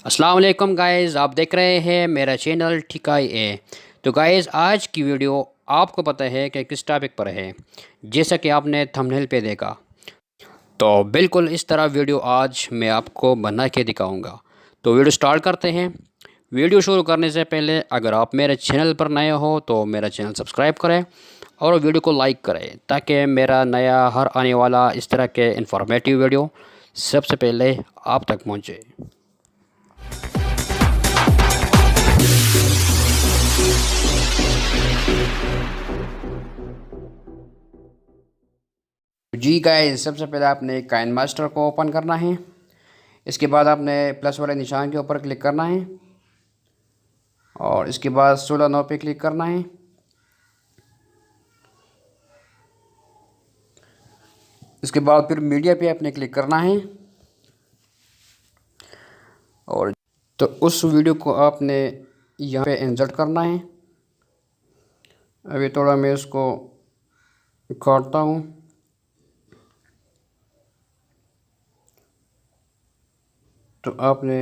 अस्सलाम वालेकुम गाइज़, आप देख रहे हैं मेरा चैनल ठिकाई ए। तो गाइज़, आज की वीडियो आपको पता है कि किस टॉपिक पर है, जैसा कि आपने थंबनेल पे देखा। तो बिल्कुल इस तरह वीडियो आज मैं आपको बना के दिखाऊंगा। तो वीडियो स्टार्ट करते हैं। वीडियो शुरू करने से पहले अगर आप मेरे चैनल पर नए हो तो मेरा चैनल सब्सक्राइब करें और वीडियो को लाइक करें, ताकि मेरा नया हर आने वाला इस तरह के इंफॉर्मेटिव वीडियो सबसे पहले आप तक पहुँचे। जी गाइस, सबसे पहले आपने काइन मास्टर को ओपन करना है। इसके बाद आपने प्लस वाले निशान के ऊपर क्लिक करना है और इसके बाद 16 9 पे क्लिक करना है। इसके बाद फिर मीडिया पे आपने क्लिक करना है और तो उस वीडियो को आपने यहाँ पे इंसर्ट करना है। अभी थोड़ा मैं इसको काटता हूँ। तो आपने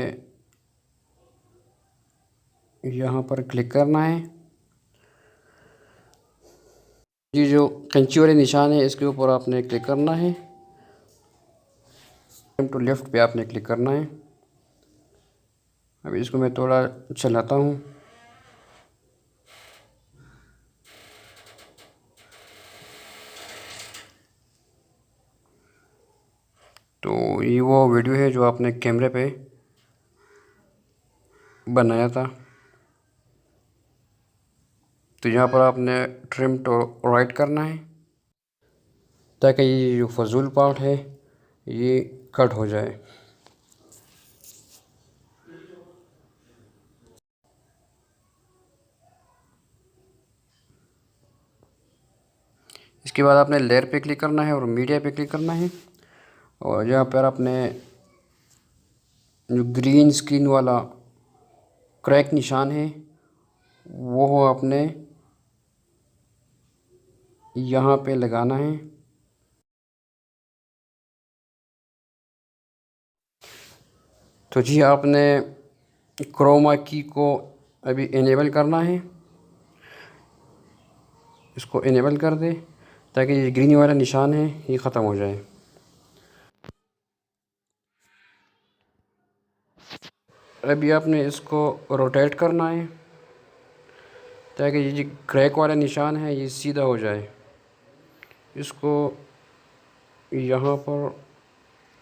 यहाँ पर क्लिक करना है। ये जो कैंची वाले निशान है इसके ऊपर आपने क्लिक करना है। टू लेफ़्ट पे आपने क्लिक करना है। अभी इसको मैं थोड़ा चलाता हूँ। तो ये वो वीडियो है जो आपने कैमरे पे बनाया था। तो यहाँ पर आपने ट्रिम टू राइट करना है, ताकि ये जो फजूल पार्ट है ये कट हो जाए। इसके बाद आपने लेयर पे क्लिक करना है और मीडिया पे क्लिक करना है और यहाँ पर आपने जो ग्रीन स्क्रीन वाला क्रैक निशान है वो आपने यहाँ पे लगाना है। तो जी आपने क्रोमा की को अभी इनेबल करना है। इसको इनेबल कर दे ताकि ये ग्रीन वाला निशान है ये ख़त्म हो जाए। अभी आपने इसको रोटेट करना है ताकि ये जो क्रैक वाला निशान है ये सीधा हो जाए। इसको यहाँ पर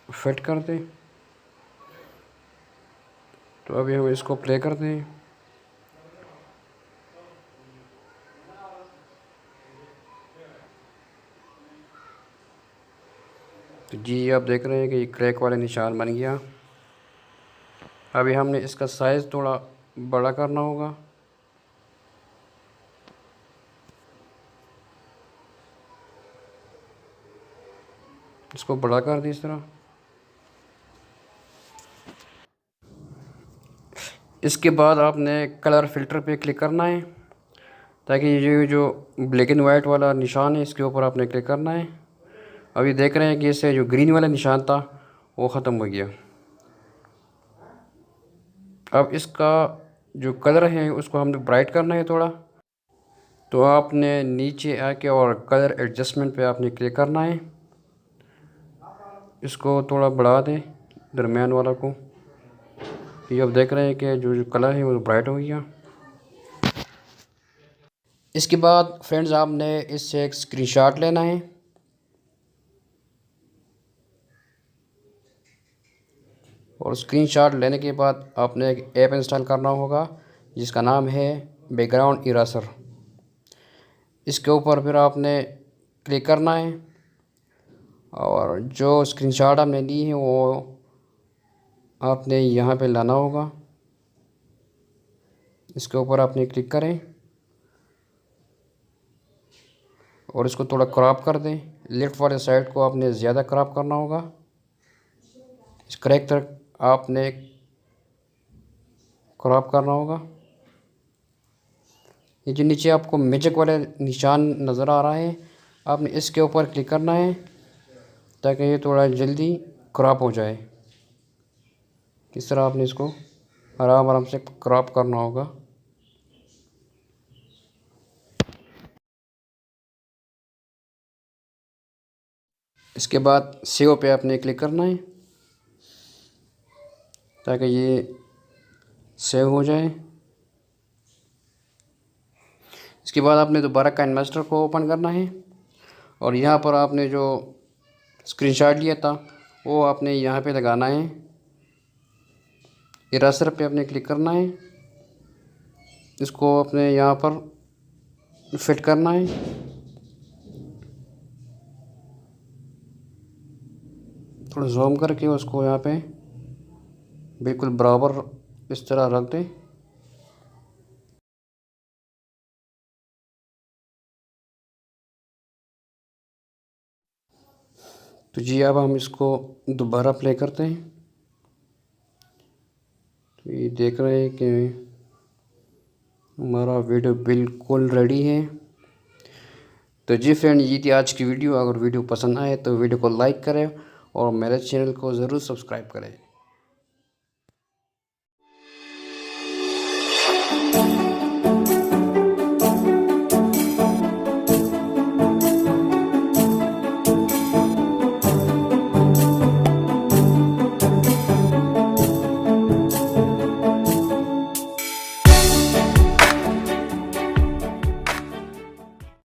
फिट कर दें। तो अभी हम इसको प्ले करते हैं। तो जी आप देख रहे हैं कि ये क्रैक वाला निशान बन गया। अभी हमने इसका साइज़ थोड़ा बड़ा करना होगा। इसको बड़ा कर दें इस तरह। इसके बाद आपने कलर फ़िल्टर पे क्लिक करना है, ताकि ये जो ब्लैक एंड वाइट वाला निशान है इसके ऊपर आपने क्लिक करना है। अभी देख रहे हैं कि इससे जो ग्रीन वाला निशान था वो ख़त्म हो गया। अब इसका जो कलर है उसको हमने ब्राइट करना है थोड़ा। तो आपने नीचे आके और कलर एडजस्टमेंट पे आपने क्लिक करना है। इसको थोड़ा बढ़ा दें दरमियान वाला को। ये अब देख रहे हैं कि जो कलर है वो ब्राइट हो गया। इसके बाद फ्रेंड्स आपने इससे एक स्क्रीनशॉट लेना है और स्क्रीनशॉट लेने के बाद आपने एक ऐप इंस्टॉल करना होगा जिसका नाम है बैकग्राउंड इरेजर। इसके ऊपर फिर आपने क्लिक करना है और जो स्क्रीनशॉट आपने ली है वो आपने यहाँ पे लाना होगा। इसके ऊपर आपने क्लिक करें और इसको थोड़ा क्रॉप कर दें। लेफ़्ट वाले साइड को आपने ज़्यादा क्रॉप करना होगा। इस क्रैक तक आपने क्रॉप करना होगा। ये जो नीचे आपको मैजिक वाला निशान नज़र आ रहा है आपने इसके ऊपर क्लिक करना है ताकि ये थोड़ा जल्दी क्रॉप हो जाए। इस तरह आपने इसको आराम आराम से क्रॉप करना होगा। इसके बाद सेव पे आपने क्लिक करना है ताकि ये सेव हो जाए। इसके बाद आपने दोबारा काइनमास्टर को ओपन करना है और यहाँ पर आपने जो स्क्रीनशॉट लिया था वो आपने यहाँ पे लगाना है। इरेजर पे आपने क्लिक करना है, इसको अपने यहाँ पर फिट करना है। थोड़ा जूम करके उसको यहाँ पे बिल्कुल बराबर इस तरह रख दें। तो जी अब हम इसको दोबारा प्ले करते हैं। तो ये देख रहे हैं कि हमारा वीडियो बिल्कुल रेडी है। तो जी फ्रेंड, ये थी आज की वीडियो। अगर वीडियो पसंद आए तो वीडियो को लाइक करें और मेरे चैनल को ज़रूर सब्सक्राइब करें।